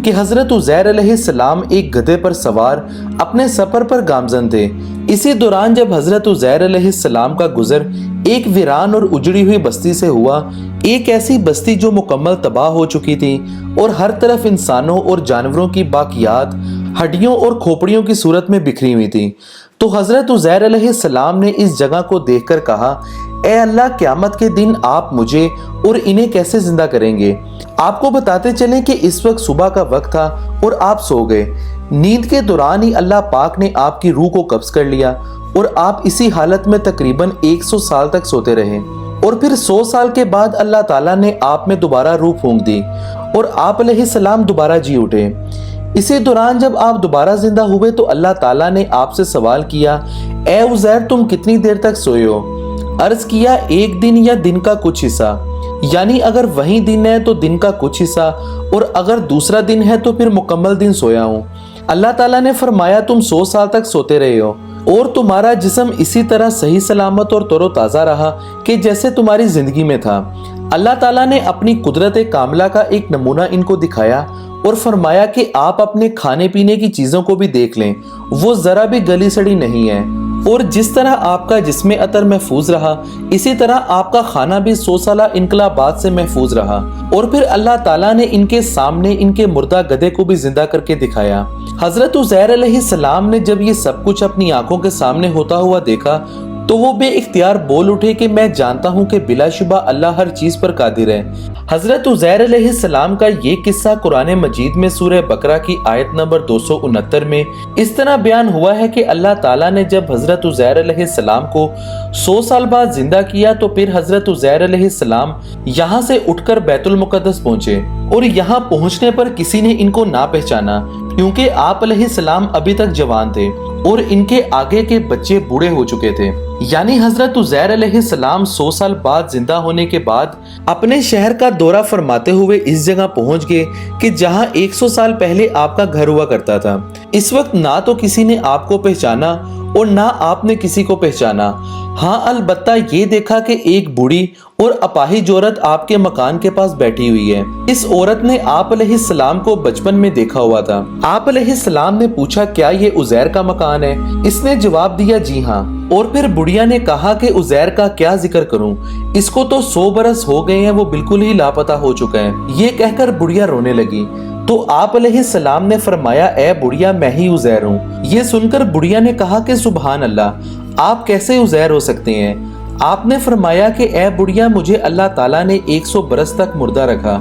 کہ حضرت عزیر علیہ السلام ایک گدھے پر سوار اپنے سفر پر گامزن تھے۔ اسی دوران جب حضرت عزیر علیہ السلام کا گزر ایک ویران اور اجڑی ہوئی بستی سے ہوا، ایک ایسی بستی جو مکمل تباہ ہو چکی تھی اور ہر طرف انسانوں اور جانوروں کی باقیات ہڈیوں اور کھوپڑیوں کی صورت میں بکھری ہوئی تھی، تو حضرت عزیر علیہ السلام نے اس جگہ کو دیکھ کر کہا، اے اللہ، قیامت کے دن آپ مجھے اور انہیں کیسے زندہ کریں گے؟ آپ کو بتاتے چلیں کہ اس وقت صبح کا وقت تھا اور آپ سو گئے۔ نیند کے دوران ہی اللہ پاک نے آپ کی روح کو قبض کر لیا اور آپ اسی حالت میں تقریباً 100 سال تک سوتے رہے، اور پھر 100 سال کے بعد اللہ تعالیٰ نے آپ میں دوبارہ روح پھونک دی اور آپ علیہ السلام دوبارہ جی اٹھے۔ اسی دوران جب آپ دوبارہ زندہ ہوئے تو اللہ تعالیٰ نے آپ سے سوال کیا، اے عزیر، تم کتنی دیر تک سوئے ہو؟ عرض کیا، ایک دن یا دن کا کچھ حصہ، یعنی اگر وہی دن ہے تو دن کا کچھ حصہ، اور اگر دوسرا دن ہے تو پھر مکمل دن سویا ہوں۔ اللہ تعالیٰ نے فرمایا، تم 100 سال تک سوتے رہے ہو اور تمہارا جسم اسی طرح صحیح سلامت اور تر و تازہ رہا کہ جیسے تمہاری زندگی میں تھا۔ اللہ تعالیٰ نے اپنی قدرت کاملہ کا ایک نمونہ ان کو دکھایا اور فرمایا کہ آپ اپنے کھانے پینے کی چیزوں کو بھی دیکھ لیں، وہ ذرا بھی گلی سڑی نہیں ہے، اور جس طرح آپ کا جسم عطر محفوظ رہا، اسی طرح آپ کا کھانا بھی 100 سالہ انقلابات سے محفوظ رہا۔ اور پھر اللہ تعالیٰ نے ان کے سامنے ان کے مردہ گدھے کو بھی زندہ کر کے دکھایا۔ حضرت عزیر علیہ السلام نے جب یہ سب کچھ اپنی آنکھوں کے سامنے ہوتا ہوا دیکھا تو وہ بے اختیار بول اٹھے کہ میں جانتا ہوں کہ بلا شبہ اللہ ہر چیز پر قادر ہے۔ حضرت عزیر علیہ السلام کا یہ قصہ قرآن مجید میں سورہ بقرہ کی آیت نمبر 269 میں اس طرح بیان ہوا ہے کہ اللہ تعالیٰ نے جب حضرت عزیر علیہ السلام کو 100 سال بعد زندہ کیا تو پھر حضرت عزیر علیہ السلام یہاں سے اٹھ کر بیت المقدس پہنچے، اور یہاں پہنچنے پر کسی نے ان کو نہ پہچانا، کیونکہ آپ علیہ السلام ابھی تک جوان تھے اور ان کے آگے کے بچے بوڑھے ہو چکے تھے۔ یعنی حضرت عزیر علیہ السلام 100 سال بعد زندہ ہونے کے بعد اپنے شہر کا دورہ فرماتے ہوئے اس جگہ پہنچ گئے کہ جہاں 100 سال پہلے آپ کا گھر ہوا کرتا تھا۔ اس وقت نہ تو کسی نے آپ کو پہچانا اور نہ آپ نے کسی کو پہچانا، ہاں البتہ یہ دیکھا کہ ایک بوڑھی اور اپاہج عورت آپ کے مکان کے پاس بیٹھی ہوئی ہے۔ اس عورت نے آپ علیہ السلام کو بچپن میں دیکھا ہوا تھا۔ آپ علیہ السلام نے پوچھا، کیا یہ عزیر کا مکان ہے؟ اس نے جواب دیا، جی ہاں۔ اور پھر بڑھیا نے کہا کہ عزیر کا کیا ذکر کروں، اس کو تو 100 برس ہو گئے ہیں، وہ بالکل ہی لاپتہ ہو چکا ہے۔ یہ کہہ کر بڑھیا رونے لگی تو آپ علیہ السلام نے فرمایا، اے بڑھیا، میں ہی عزیر ہوں۔ یہ سن کر بڑھیا نے کہا کہ سبحان اللہ، آپ کیسے عزیر ہو سکتے ہیں؟ آپ نے فرمایا کہ اے بڑھیا، مجھے اللہ تعالیٰ نے 100 برس تک مردہ رکھا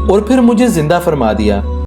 اور پھر مجھے زندہ فرما دیا۔